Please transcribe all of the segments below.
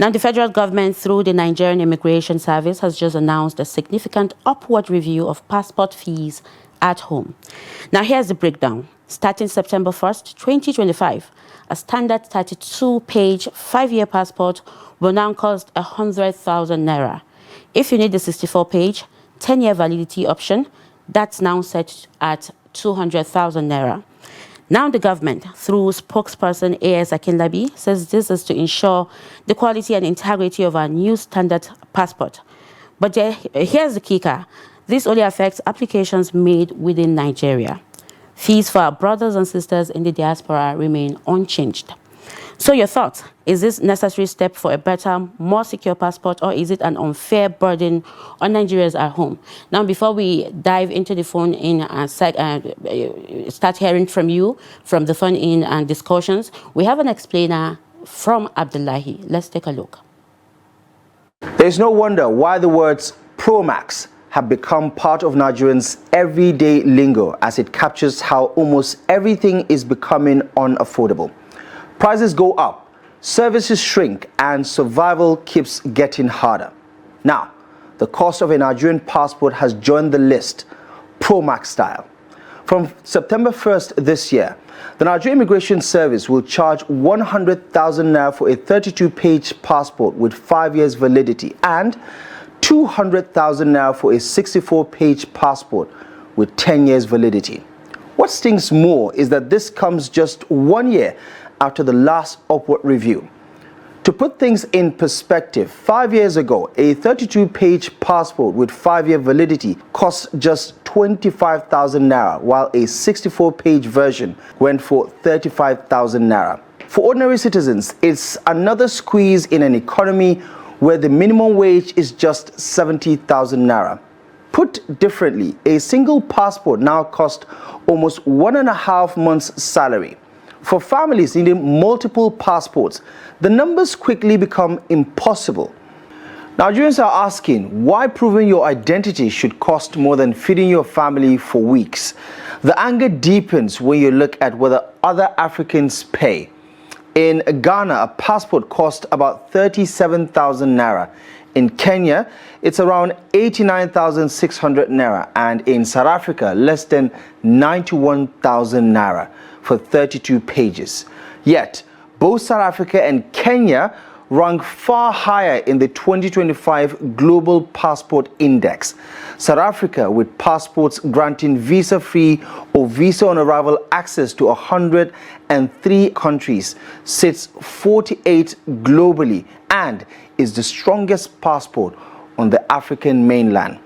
Now, the federal government, through the Nigerian Immigration Service, has just announced a significant upward review of passport fees at home. Now, here's the breakdown. Starting September 1st, 2025, a standard 32-page 5-year passport will now cost 100,000 naira. If you need the 64-page 10-year validity option, that's now set at 200,000 naira. Now the government, through spokesperson A.S. Akinlabi, says this is to ensure the quality and integrity of our new standard passport. But here's the kicker. This only affects applications made within Nigeria. Fees for our brothers and sisters in the diaspora remain unchanged. So your thoughts, is this necessary step for a better, more secure passport, or is it an unfair burden on Nigerians at home? Now, before we dive into the phone-in and start hearing from you, from the phone-in and discussions, we have an explainer from Abdullahi. Let's take a look. There's no wonder why the words Pro Max have become part of Nigerians' everyday lingo, as it captures how almost everything is becoming unaffordable. Prices go up, services shrink, and survival keeps getting harder. Now, the cost of a Nigerian passport has joined the list, Pro Max style. From September 1st this year, the Nigerian Immigration Service will charge 100,000 naira for a 32-page passport with 5 years validity and 200,000 naira for a 64-page passport with 10 years validity. What stings more is that this comes just 1 year after the last upward review. To put things in perspective, 5 years ago, a 32-page passport with 5-year validity cost just 25,000 naira, while a 64-page version went for 35,000 naira. For ordinary citizens, it's another squeeze in an economy where the minimum wage is just 70,000 naira. Put differently, a single passport now costs almost 1.5 months' salary. For families needing multiple passports, the numbers quickly become impossible. Nigerians are asking why proving your identity should cost more than feeding your family for weeks. The anger deepens when you look at whether other Africans pay. In Ghana, a passport costs about 37,000 naira. In Kenya, it's around 89,600 naira, and in South Africa, less than 91,000 naira for 32 pages. Yet, both South Africa and Kenya rank far higher in the 2025 Global Passport Index. South Africa, with passports granting visa-free or visa-on-arrival access to 103 countries, sits 48 globally and is the strongest passport on the African mainland.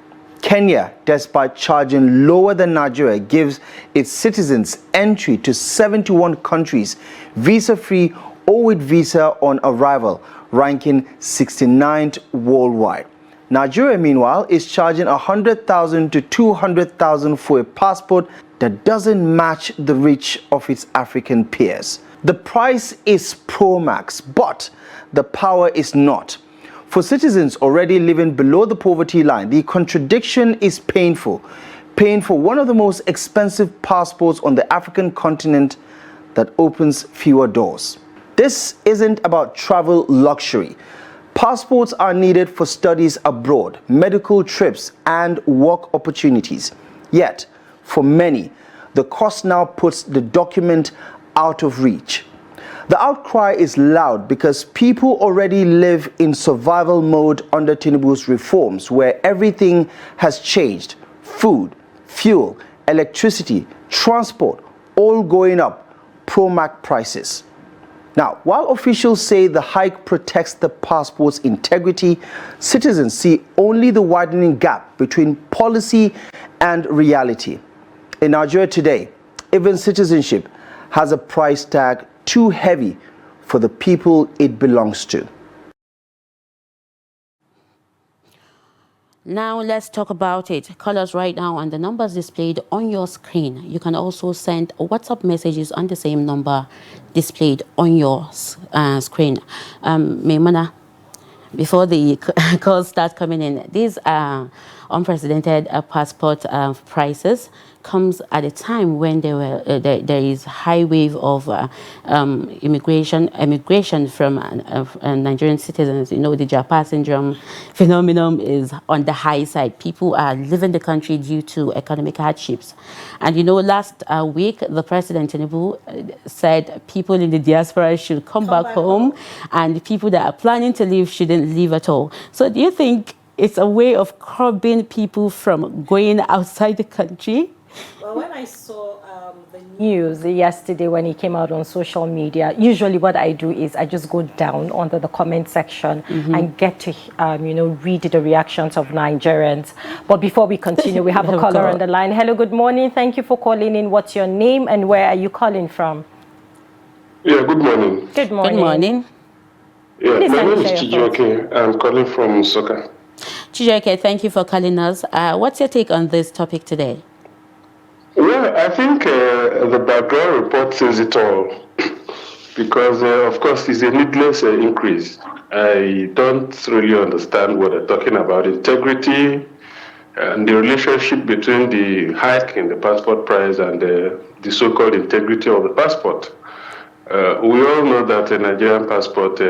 Kenya, despite charging lower than Nigeria, gives its citizens entry to 71 countries, visa-free or with visa on arrival, ranking 69th worldwide. Nigeria, meanwhile, is charging 100,000 to 200,000 for a passport that doesn't match the reach of its African peers. The price is Pro Max, but the power is not. For citizens already living below the poverty line, the contradiction is painful. Paying for one of the most expensive passports on the African continent that opens fewer doors. This isn't about travel luxury. Passports are needed for studies abroad, medical trips, and work opportunities. Yet, for many, the cost now puts the document out of reach. The outcry is loud because people already live in survival mode under Tinubu's reforms, where everything has changed. Food, fuel, electricity, transport, all going up, Pro Max prices. Now, while officials say the hike protects the passport's integrity, citizens see only the widening gap between policy and reality. In Nigeria today, even citizenship has a price tag too heavy for the people it belongs to. Now let's talk about it. Call us right now on the numbers displayed on your screen. You can also send WhatsApp messages on the same number displayed on your screen. Maimuna, before the calls start coming in, these unprecedented passport prices comes at a time when there is high wave of immigration from Nigerian citizens. You know, the Japan syndrome phenomenon is on the high side. People are leaving the country due to economic hardships. And you know, last week, the President Tinubu said people in the diaspora should come back home, and people that are planning to leave shouldn't leave at all. So do you think it's a way of curbing people from going outside the country? Well, when I saw the news yesterday when it came out on social media, usually what I do is I just go down under the comment section and get to, read the reactions of Nigerians. But before we continue, we have a caller on the line. Hello, good morning. Thank you for calling in. What's your name and where are you calling from? Yeah, good morning. Good morning. Good morning. Yeah, my name is Chijoke. I'm calling from Soka. Chijoke, thank you for calling us. What's your take on this topic today? Well, I think the background report says it all because, of course, it's a needless increase. I don't really understand what they're talking about. Integrity and the relationship between the hike in the passport price and the so-called integrity of the passport. We all know that a Nigerian passport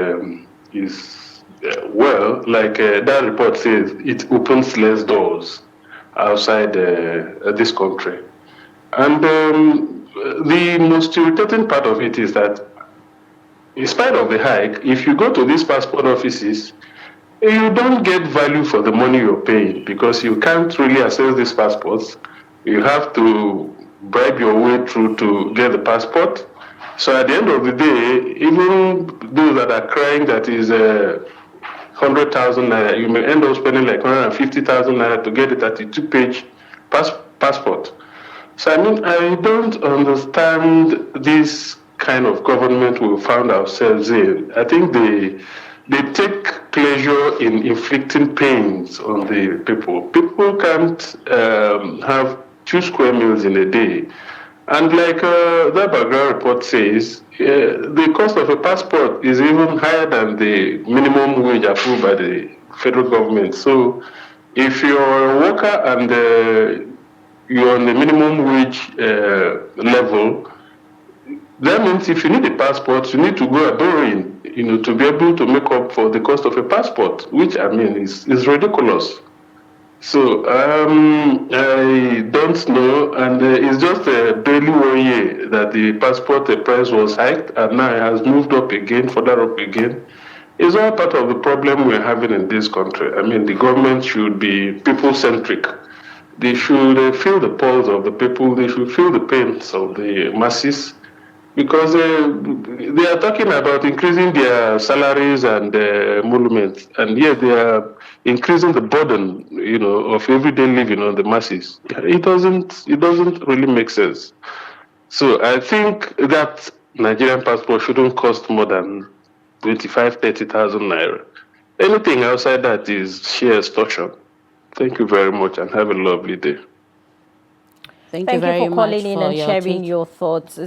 is, that report says, it opens less doors outside this country. And the most irritating part of it is that, in spite of the hike, if you go to these passport offices, you don't get value for the money you're paying because you can't really access these passports. You have to bribe your way through to get the passport. So at the end of the day, even those that are crying that is 100,000 naira, you may end up spending like 150,000 naira to get a 32-page passport. So I mean, I don't understand this kind of government we found ourselves in. I think they take pleasure in inflicting pains on the people. People can't have 2 square meals in a day. And like that background report says, the cost of a passport is even higher than the minimum wage approved by the federal government. So if you're a worker and you're on the minimum wage level, that means if you need a passport, you need to go borrowing, to be able to make up for the cost of a passport, which I mean is ridiculous. So I don't know, and it's just barely 1 year that the passport price was hiked, and now it has moved up again, further up again. It's all part of the problem we're having in this country. I mean, the government should be people-centric. They should feel the pulse of the people. They should feel the pains of the masses, because they are talking about increasing their salaries and emoluments, and yet they are increasing the burden, of everyday living on the masses. It doesn't really make sense. So I think that Nigerian passport shouldn't cost more than 25,000-30,000 naira. Anything outside that is sheer extortion. Thank you very much and have a lovely day. Thank you for calling in and sharing your thoughts.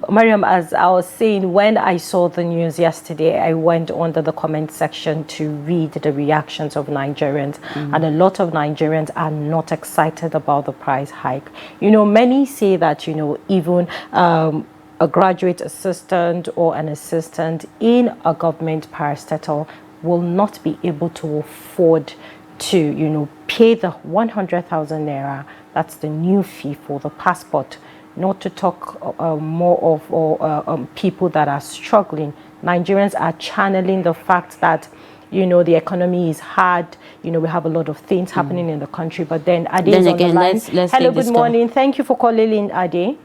Maryam, as I was saying, when I saw the news yesterday, I went under the comment section to read the reactions of Nigerians. And a lot of Nigerians are not excited about the price hike. Many say that, even a graduate assistant or an assistant in a government parastatal will not be able to afford to, pay the 100,000 naira. That's the new fee for the passport. Not to talk more of people that are struggling. Nigerians are channeling the fact that, the economy is hard. We have a lot of things happening in the country. But then Ade is on the line. Hello, good morning. Thank you for calling in, Ade.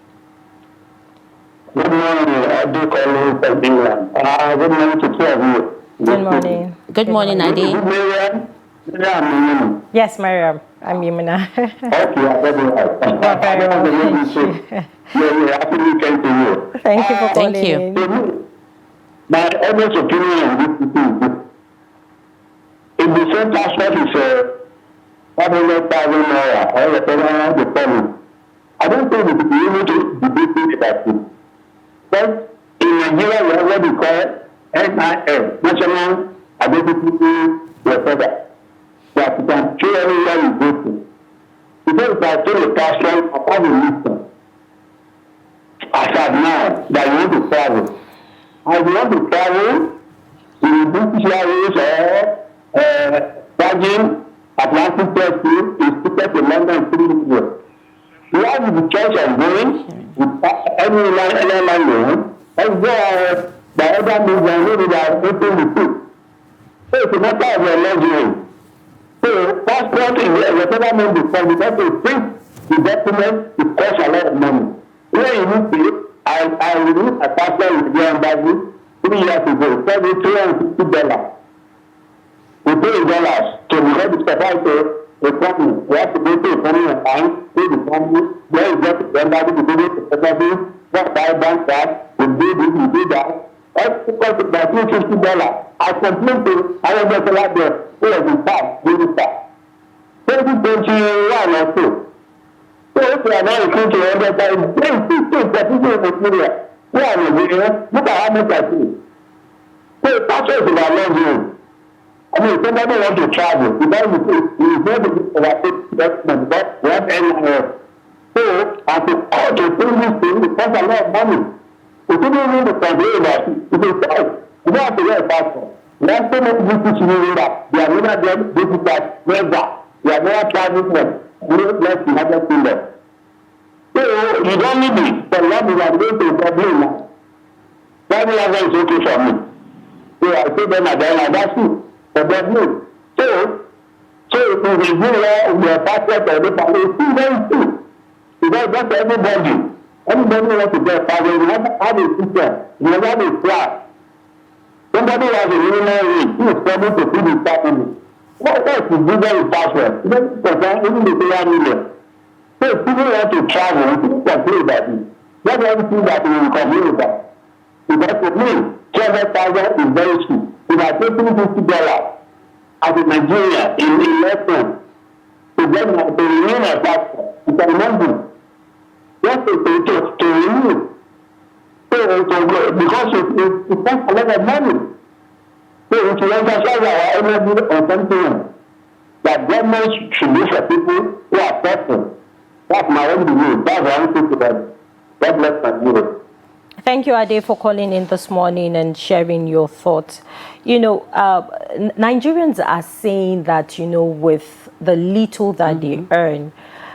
Good morning, Ade calling from England. Good morning to two of you. Good morning. Good morning, Ade. Maryam? Yes, Maryam. I'm Maimuna. Okay, I got it right. Very well, thank you. Happy weekend to you. Thank you for calling in. My honest opinion on this is this. If the same passport is 100,000 naira, or the penny, I don't think we should be able to debate about it. But in Nigeria, we have what we call NIM, National Identity Recorder. They that you can show anywhere you go to. Because if I tell a person, I can't listen. As of now, that you want to travel. And you want to travel, in the British Airways or Virgin Atlantic Airways is ticket to London 3 weeks. You have the choice of going with any airline you want, and go by other means and maybe they are open the seat. So it's a matter of your luxury. So passport is whatever means before, because to print the document, it costs a lot of money. When you need to, I renewed a passport with the embassy 3 years ago. It cost me $350. We pay in dollars. So because it's supposed to a company, we have to go to a company and find, pay the company, then you get the embassy to go to the embassy, just buy bank card, we do this, we do that. That's because it's about $250. I complained to our government there, who was in fact, really fast. 2021 or so. So if you are not looking to $100, then still particular material. Who are in Nigeria? Look at how much I see. So passport is about luxury. I mean, somebody wants to travel, because you going to be overtake investment, but we have anywhere. So, as to bring this thing, it costs a lot of money. If you don't need to complain about it, it's a choice. You don't have to get a passport. There are so many British using that. They are never done British that, never. They are never traveling from less United Kingdom. So, you don't need it. For long as I'm going to Dublin now. Driving license is okay for me. So, I say them at the end, that's it. For Dublin. So if you review your passport or the passport, it's still very true. Because that's everybody. Everybody wants to get a passport. You have a system. You have a class. Somebody has a minimum rate. He is able to feed his family. What else is bigger with passport? It doesn't concern even the player million. So if people want to travel, people complain about it. That's everything that we will complain about. Because for me, 200,000 is very cheap. If I pay $350 as a Nigerian in lesson to renew my passport, you can imagine. Just to renew. So because it costs a lot of money. So if you emphasize our energy on something that government should do for people who are suffering, that's my own belief. That's what I'm thinking about. God bless Nigeria. Thank you, Ade, for calling in this morning and sharing your thoughts. You know, Nigerians are saying that, you know, with the little that they earn,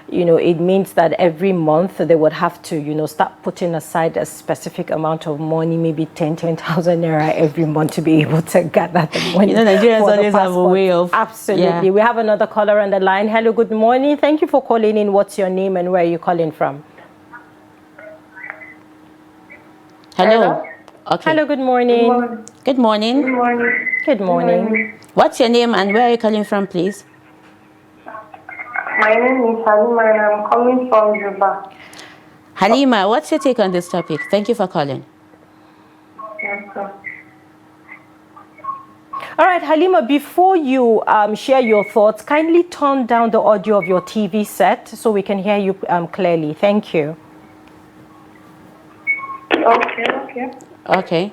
you know, it means that every month they would have to, you know, start putting aside a specific amount of money, maybe 10,000 naira every month to be able to gather the money. You know, Nigerians always have a way of... Absolutely. Yeah. We have another caller on the line. Hello, good morning. Thank you for calling in. What's your name and where are you calling from? Hello. Okay. Hello, good morning. Good morning. Good morning. Good morning. What's your name and where are you calling from, please? My name is Halima and I'm calling from Juba. Halima, what's your take on this topic? Thank you for calling. Yes, sir. All right, Halima, before you share your thoughts, kindly turn down the audio of your TV set so we can hear you clearly. Thank you. Okay. Okay.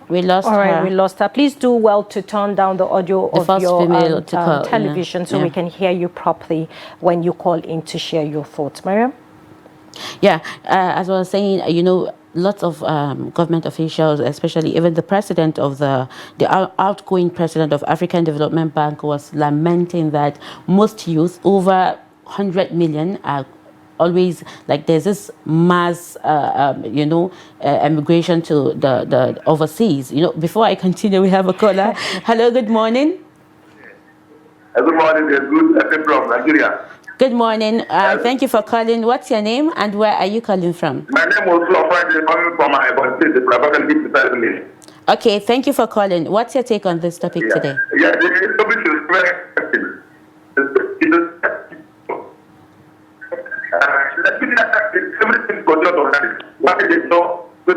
We lost her. All right, we lost her. Please do well to turn down the audio of your television so we can hear you properly when you call in to share your thoughts. Maryam? Yeah, as I was saying, you know, lots of government officials, especially even the president of the outgoing president of African Development Bank, was lamenting that most youth, over 100 million, are always like there's this mass, immigration to the overseas. You know, before I continue, we have a caller. Hello, good morning. Good morning. Good from Nigeria. Good morning. Thank you for calling. What's your name and where are you calling from? My name is Friday, calling from my. Okay, thank you for calling. What's your take on this topic today? Yeah, the topic is very everything got done already. Why there's no it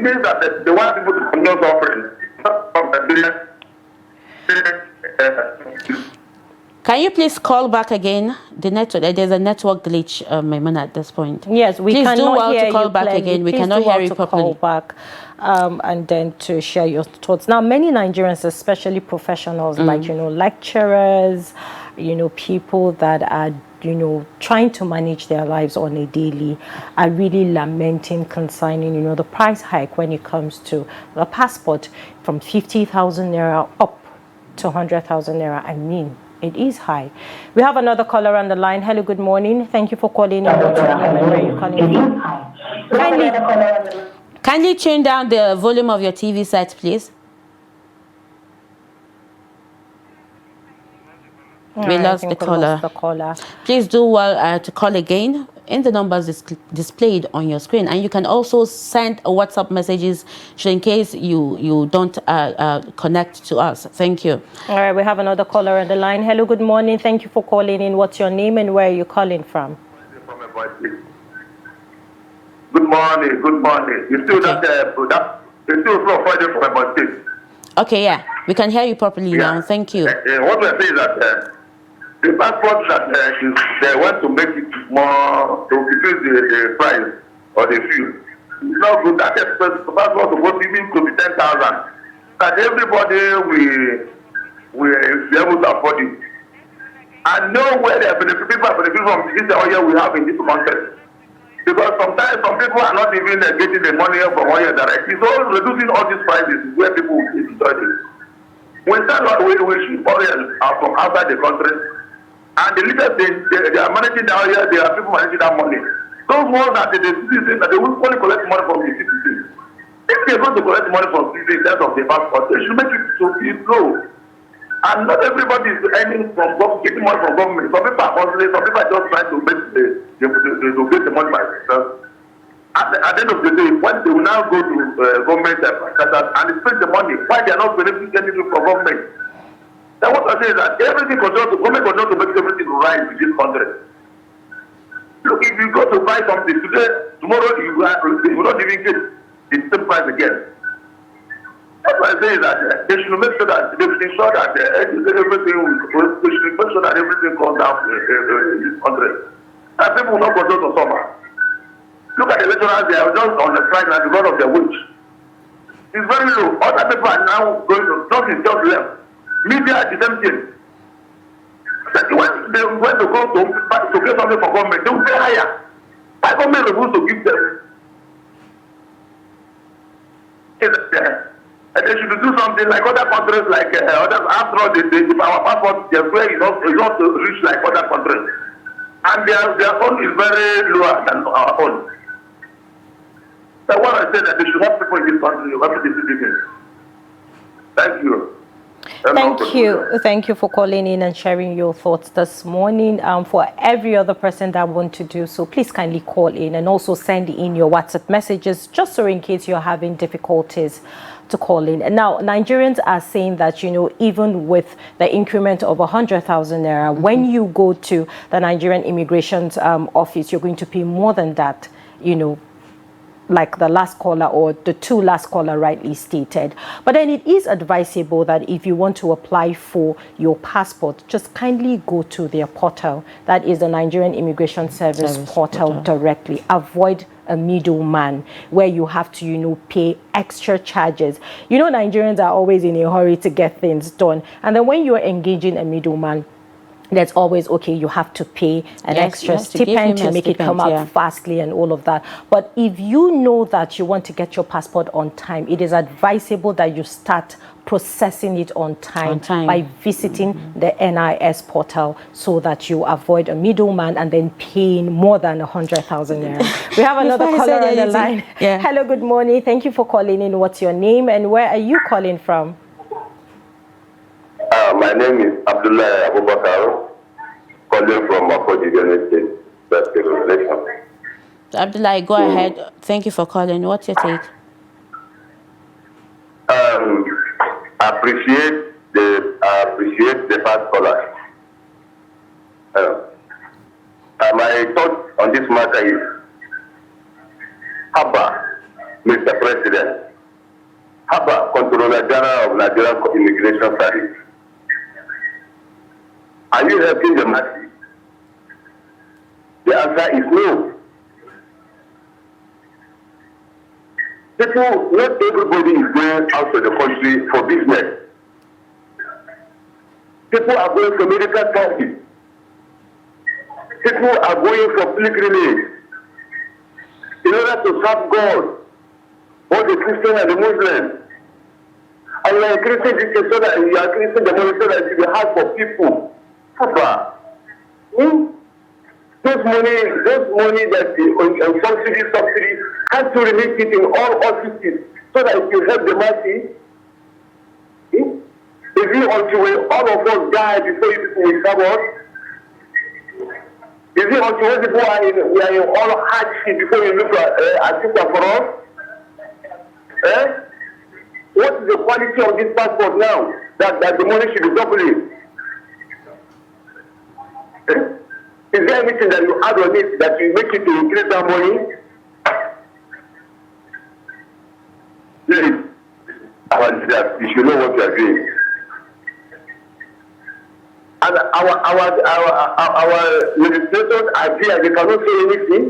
means that they want people to conduct offerings. Can you please call back again? The network, there's a network glitch, Maimuna, at this point. Yes, we please do cannot well hear to call you back clearly. again. We Please cannot do well hear you to properly. call back, and then to share your thoughts. Now, many Nigerians, especially professionals like lecturers, people that are trying to manage their lives on a daily, are really lamenting concerning the price hike when it comes to the passport from 50,000 naira up to 100,000 naira. I mean, it is high. We have another caller on the line. Hello, good morning. Thank you for calling in. What's your name and where are you calling from? Kindly turn down the volume of your TV set, please. We lost the caller. Please do well to call again in the numbers displayed on your screen, and you can also send a WhatsApp messages in case you don't connect to us. Thank you. All right, we have another caller on the line. Hello, good morning. Thank you for calling in. What's your name and where are you calling from? Good morning. Good morning. You still you still from Friday from my state. Okay, yeah, we can hear you properly now. Thank you. What we're saying is that the passport that they want to make it more to decrease the price or the fuel. It's not good. That passport supposed even to be 10,000. That everybody will be able to afford it. And know where the people are benefiting from this oil we have in this country. Because sometimes some people are not even getting the money from oil directly. So reducing all these prices is where people will enjoy it. We ship oil from outside the country. And the leaders, they are managing the oil, there are people managing that money. Those ones that the citizens, that they will only collect money from the citizens. If they are going to collect money from citizens in terms of the passport, they should make it to be low. And not everybody is earning from getting money from government. Some people are hustling, some people are just trying to make to get the money by themselves. At the end of the day, when they will now go to government and spend the money, why they are not benefiting anything from government? Then what I say is that government control to make everything right in this country. Look, if you go to buy something today, tomorrow you will not even get the same price again. What I say is that they should make sure that everything comes down in this country. And people will not go to summer. Look at the lecturers, they are just on the strike now because of their wage. It's very low. Other people are now going to nothing just left. Media is the same thing. When they go to get something from government, they will pay higher. Why government refuse to give them? And they should do something like other countries, like others. After all, our passport, their fare is not to reach like other countries. And their own is very lower than our own. So what I say that they should help people in this country, help the citizens. Thank you. Thank you for calling in and sharing your thoughts this morning. For every other person that want to do so, please kindly call in and also send in your WhatsApp messages, just so in case you're having difficulties to call in. And now Nigerians are saying that even with the increment of 100,000 naira, when you go to the Nigerian Immigration Office, you're going to pay more than that. Like the last caller or the two last caller rightly stated. But then it is advisable that if you want to apply for your passport, just kindly go to their portal. That is the Nigerian Immigration Service portal directly. Avoid a middleman where you have to, pay extra charges. Nigerians are always in a hurry to get things done. And then when you're engaging a middleman, that's always okay, you have to pay an extra stipend to make it come out fastly and all of that. But if you know that you want to get your passport on time, it is advisable that you start processing it on time by visiting the NIS portal so that you avoid a middleman and then paying more than 100,000 naira. We have another caller on the line. Hello, good morning. Thank you for calling in. What's your name and where are you calling from? My name is Abdullah Abubakar, calling from Makoji State. That's the relation. Abdullah, go ahead. Thank you for calling. What's your take? I appreciate the first caller. My thought on this matter is, Haba, Mr. President, Haba, Controller General of Nigerian Immigration Service. Are you helping the masses? The answer is no. People, not everybody is going out of the country for business. People are going for medical service. People are going for pilgrimage in order to serve God, both the Christian and the Muslim. And you are increasing this so that you are increasing the money so that it will be hard for people. Papa, those money that the subsidy, has to release it in all offices so that it will help the masses. Is it until all of us die before you people will serve us? Is it until when people we are in all hardship before you look at assistance for us? What is the quality of this passport now that the money should be doubling? Is there anything that you add on it that will make it to increase that money? Please, our leaders, you should know what you are doing. And our legislators are there, they cannot say anything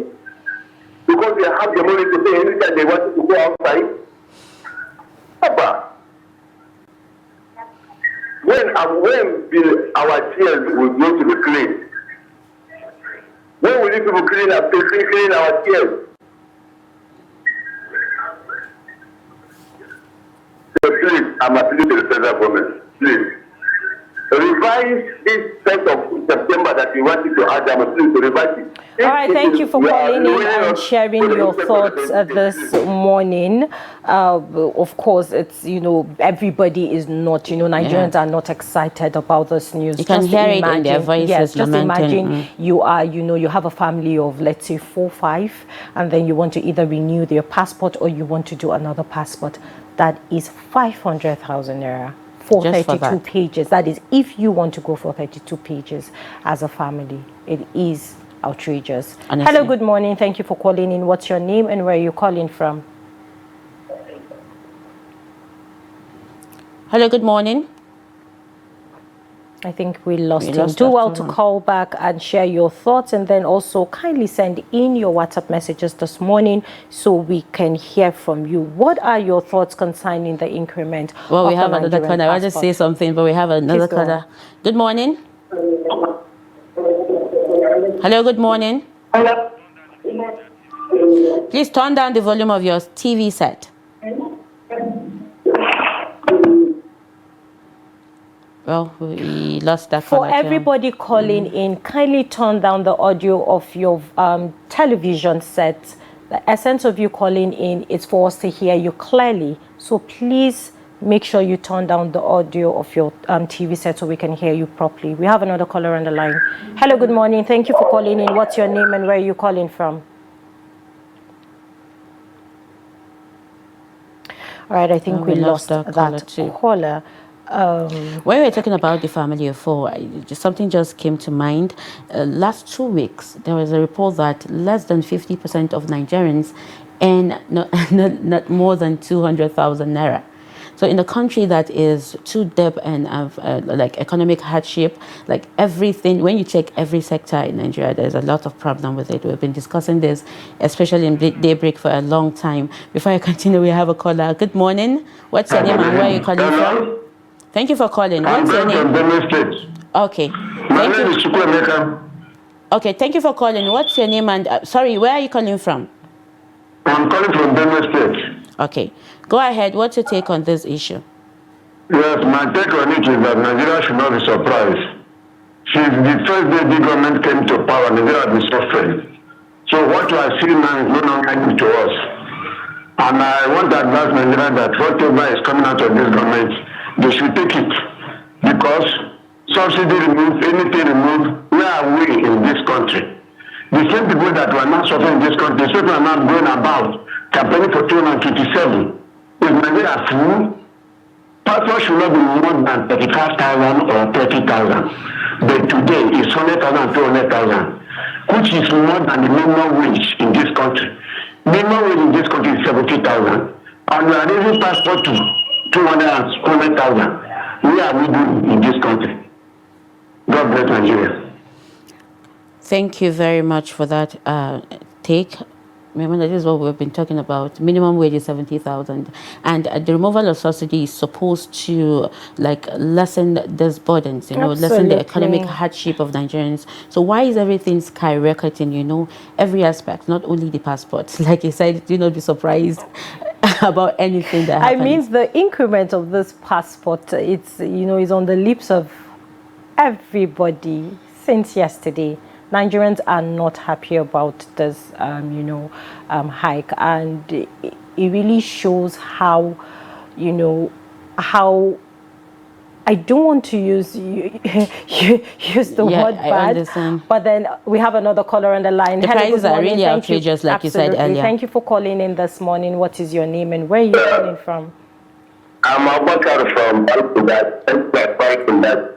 because they have the money to say anything they want to go outside. Papa, when our tears will go to the clean, when will you people clean our tears? So please, I'm appealing to the federal government, please. Revise this 1st of September that you wanted to add them, please revise it. All right, thank you for calling in and sharing your thoughts this morning. Of course, it's, everybody is not, Nigerians are not excited about this news. You can hear it in their voices. Yes, just imagine you are, you have a family of, let's say, 4, 5, and then you want to either renew their passport or you want to do another passport. That is 500,000 naira. For 32 pages. That is, if you want to go for 32 pages as a family, it is outrageous. Honestly. Hello, good morning. Thank you for calling in. What's your name and where are you calling from? Hello, good morning. I think we lost him. Do well to call back and share your thoughts, and then also kindly send in your WhatsApp messages this morning so we can hear from you. What are your thoughts concerning the increment? Well, we have another caller. I'll just say something, but we have another caller. Good morning. Hello, good morning. Hello. Please turn down the volume of your TV set. Well, we lost that. For everybody calling in, kindly turn down the audio of your television set. The essence of you calling in is for us to hear you clearly. So please make sure you turn down the audio of your TV set so we can hear you properly. We have another caller on the line. Hello, good morning. Thank you for calling in. What's your name and where are you calling from? All right, I think we lost that caller. When we were talking about the family of 4, something just came to mind. Last 2 weeks, there was a report that less than 50% of Nigerians earn not more than 200,000 naira. So in a country that is too deep and like economic hardship, like everything, when you check every sector in Nigeria, there's a lot of problem with it. We've been discussing this, especially in Daybreak, for a long time. Before I continue, we have a caller. Good morning. What's your name and where are you calling from? Thank you for calling. What's your name? Okay. My name is Chukwemeka. Okay, thank you for calling. What's your name and sorry, where are you calling from? I'm calling from Benue State. Okay, go ahead. What's your take on this issue? Yes, my take on it is that Nigeria should not be surprised. Since the first day the government came to power, Nigeria has been suffering. So what you are seeing now is no longer new to us. And I want to advise Nigeria that whatever is coming out of this government, they should take it. Because subsidy removed, anything removed, where are we in this country? The same people that were not suffering in this country, the same people are not going about campaigning for 227. Is Nigeria full? Passport should not be more than 35,000 or 30,000. But today it's 100,000, 200,000, which is more than the minimum wage in this country. Minimum wage in this country is 70,000. And we are raising passport to 200,000. Where are we doing in this country? God bless Nigeria. Thank you very much for that take. Remember, this is what we've been talking about. Minimum wage is 70,000, and the removal of subsidy is supposed to lessen these burdens. Lessen the economic hardship of Nigerians. So why is everything skyrocketing? Every aspect, not only the passports. Like you said, do not be surprised about anything that happens. I mean, the increment of this passport, it's is on the lips of everybody since yesterday. Nigerians are not happy about this, hike, and it really shows how, how I don't want to use the word bad, but then we have another caller on the line. The prices are really outrageous, like you said earlier. Thank you for calling in this morning. What is your name and where are you calling from? I'm Abakar from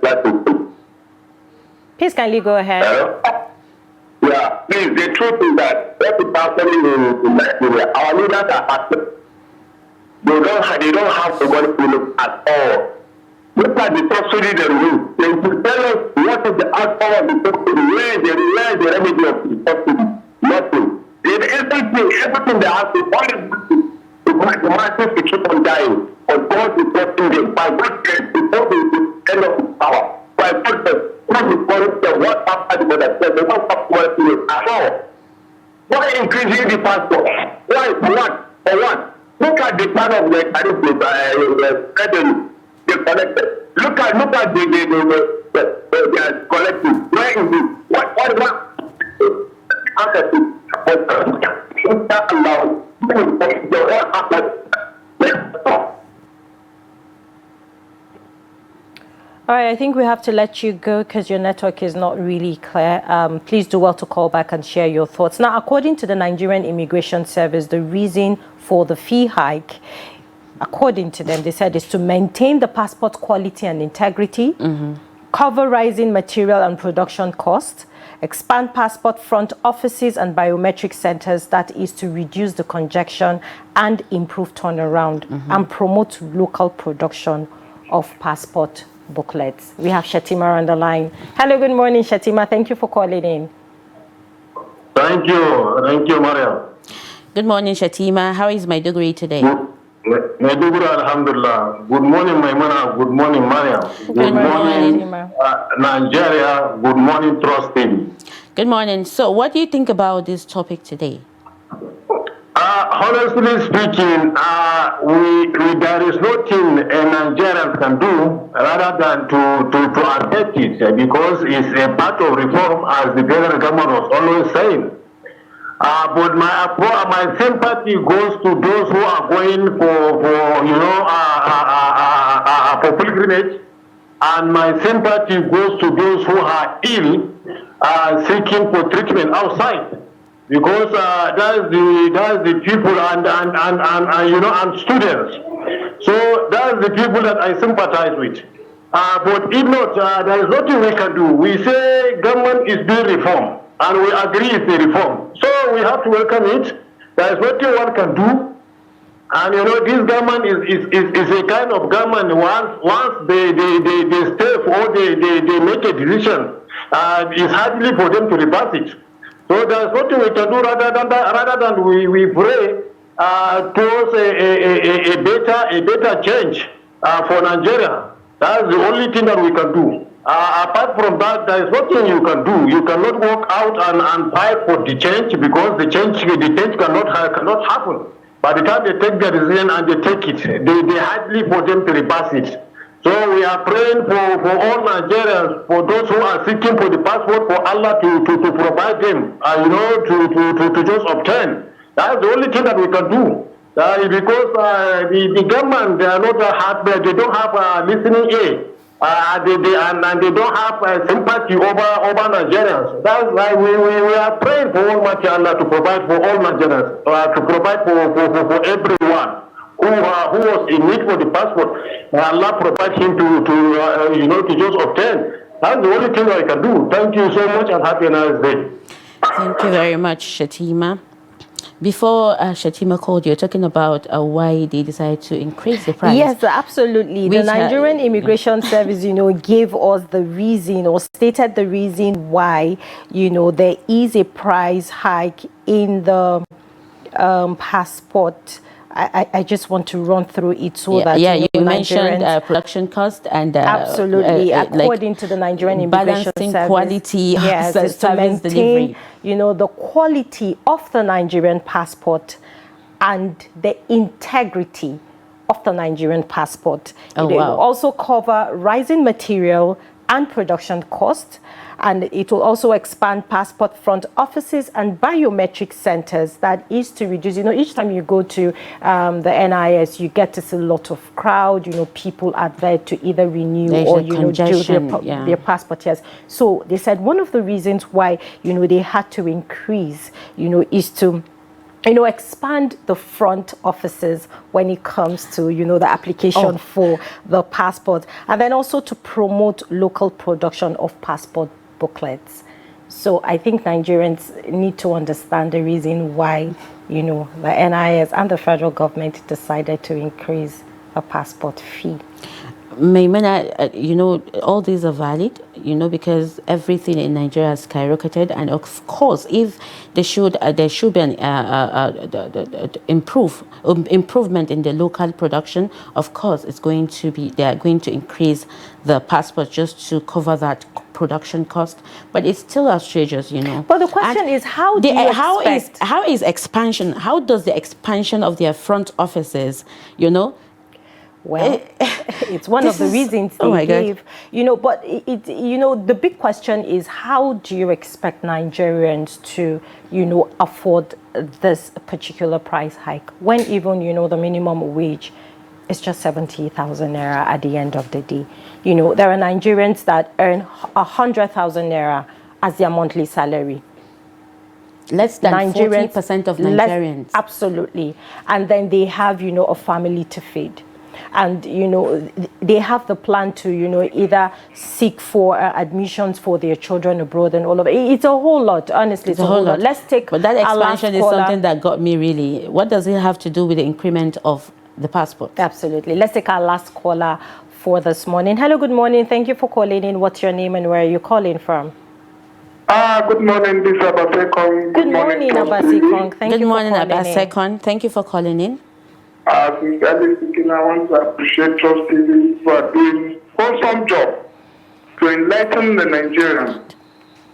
Bagudu. Please kindly go ahead. Yeah, please, the truth is that every person in Nigeria, our leaders are active. They don't have the money to look at all. Look at the subsidy they remove. They will tell us what is the outcome of the subsidy, where is the remedy of the subsidy. Nothing. Everything they have to all the masses to keep on dying. But God is blessing them. By God's grace, before the end of the power. By God's grace, God is calling them what after the mother said. They don't have to work at all. Why increasing the passport? Why? For what? Look at the plan of the revenue. They collected. Look at the collective. Where is it? What? All right, I think we have to let you go because your network is not really clear. Please do well to call back and share your thoughts. Now, according to the Nigerian Immigration Service, the reason for the fee hike, according to them, they said is to maintain the passport quality and integrity, cover rising material and production costs, expand passport front offices and biometric centers, that is to reduce the congestion and improve turnaround, and promote local production of passport booklets. We have Shatima on the line. Hello, good morning, Shatima. Thank you for calling in. Thank you, Maryam. Good morning, Shatima. How is Maiduguri today? Maiduguri, Alhamdulillah. Good morning, Maimuna. Good morning, Maryam. Good morning, Nigeria. Good morning, Trust TV. Good morning. So, what do you think about this topic today? Honestly speaking, there is nothing a Nigerian can do rather than to accept it because it's a part of reform, as the federal government was always saying. But my sympathy goes to those who are going for pilgrimage, and my sympathy goes to those who are ill, seeking for treatment outside. Because that's the people and students. So that's the people that I sympathize with. But if not, there is nothing we can do. We say government is doing reform, and we agree it's a reform. So we have to welcome it. There is nothing one can do. And this government is a kind of government. Once they step or they make a decision, it's hardly for them to reverse it. So there's nothing we can do rather than we pray towards a better change for Nigeria. That's the only thing that we can do. Apart from that, there is nothing you can do. You cannot walk out and fight for the change because the change cannot happen. By the time they take the decision and they take it, they hardly for them to reverse it. So we are praying for all Nigerians, for those who are seeking for the passport, for Allah to provide them, to just obtain. That's the only thing that we can do. Because the government, they are not they don't have listening ear, and they don't have sympathy over Nigerians. That's why we are praying for Almighty Allah to provide for all Nigerians, to provide for everyone who was in need for the passport. Allah provide him to just obtain. That's the only thing I can do. Thank you so much and have a nice day. Thank you very much, Shatima. Before Shatima called, you're talking about why they decided to increase the price. Yes, absolutely. The Nigerian Immigration Service, gave us the reason or stated the reason why, there is a price hike in the passport. I just want to run through it so that you mentioned production cost and absolutely according to the Nigerian Immigration Service, quality yes, is to maintain the quality of the Nigerian passport and the integrity of the Nigerian passport. It will also cover rising material and production costs, and it will also expand passport front offices and biometric centers. That is to reduce, each time you go to the NIS, you get to see a lot of crowd, people are there to either renew or, do their passport. Yes. So they said one of the reasons why, they had to increase, is to expand the front offices when it comes to, the application for the passport, and then also to promote local production of passport booklets. So I think Nigerians need to understand the reason why, the NIS and the federal government decided to increase the passport fee. Maimuna, all these are valid, because everything in Nigeria has skyrocketed, and of course, if there should be an improvement in the local production, of course, they are going to increase the passport just to cover that production cost, but it's still outrageous, But the question is, how is expansion? How does the expansion of their front offices, Well, it's one of the reasons they gave, but the big question is, how do you expect Nigerians to, afford this particular price hike when even, the minimum wage is just 70,000 naira at the end of the day? There are Nigerians that earn 100,000 naira as their monthly salary. Less than 40% of Nigerians. Absolutely. And then they have, a family to feed. And, they have the plan to, either seek for admissions for their children abroad and all of it. It's a whole lot, honestly. It's a whole lot. Let's take But that expansion is something that got me really. What does it have to do with the increment of the passport? Absolutely. Let's take our last caller for this morning. Hello, good morning. Thank you for calling in. What's your name and where are you calling from? Good morning, this is Abasekong. Good morning, Abasekong. Good morning, Abasekong. Thank you for calling in. Sincerely speaking, I want to appreciate Trust TV for doing awesome job to enlighten the Nigerians.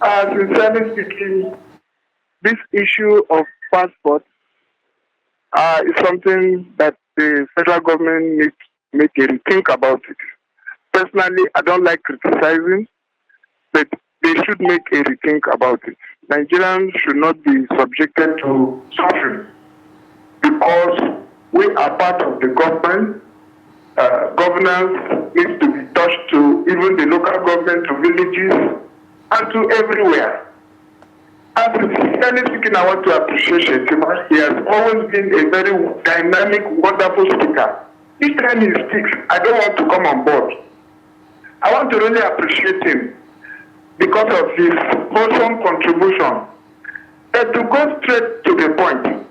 Sincerely speaking, this issue of passport is something that the federal government needs to make a rethink about it. Personally, I don't like criticizing, but they should make a rethink about it. Nigerians should not be subjected to suffering because we are part of the government. Governance needs to be touched to even the local government, to villages, and to everywhere. As sincerely speaking, I want to appreciate Shetima. He has always been a very dynamic, wonderful speaker. Each time he speaks, I don't want to come on board. I want to really appreciate him because of his wholesome contribution. But to go straight to the point,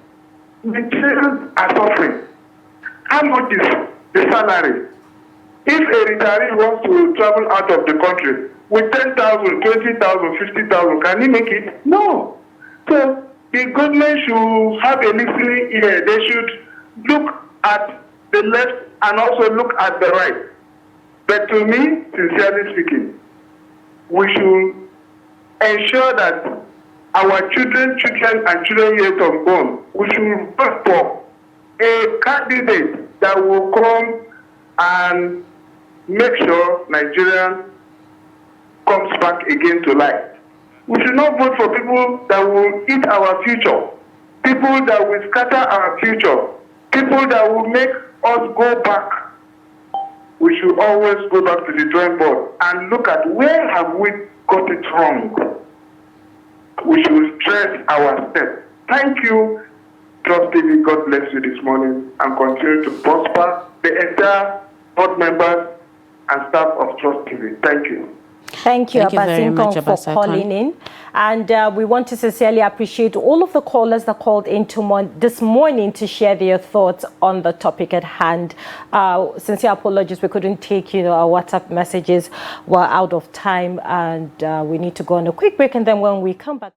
Nigerians are suffering. How much is the salary? If a retiree wants to travel out of the country with 10,000, 20,000, 50,000, can he make it? No. So the government should have a listening ear. They should look at the left and also look at the right. But to me, sincerely speaking, we should ensure that our children and children yet unborn, we should vote for a candidate that will come and make sure Nigeria comes back again to life. We should not vote for people that will eat our future, people that will scatter our future, people that will make us go back. We should always go back to the drawing board and look at where have we got it wrong. We should stress our steps. Thank you, Trust TV. God bless you this morning and continue to prosper the entire board members and staff of Trust TV. Thank you. Thank you, Abasekong, for calling in. And we want to sincerely appreciate all of the callers that called in this morning to share their thoughts on the topic at hand. Sincere apologies, we couldn't take, our WhatsApp messages. We're out of time, and we need to go on a quick break, and then when we come back.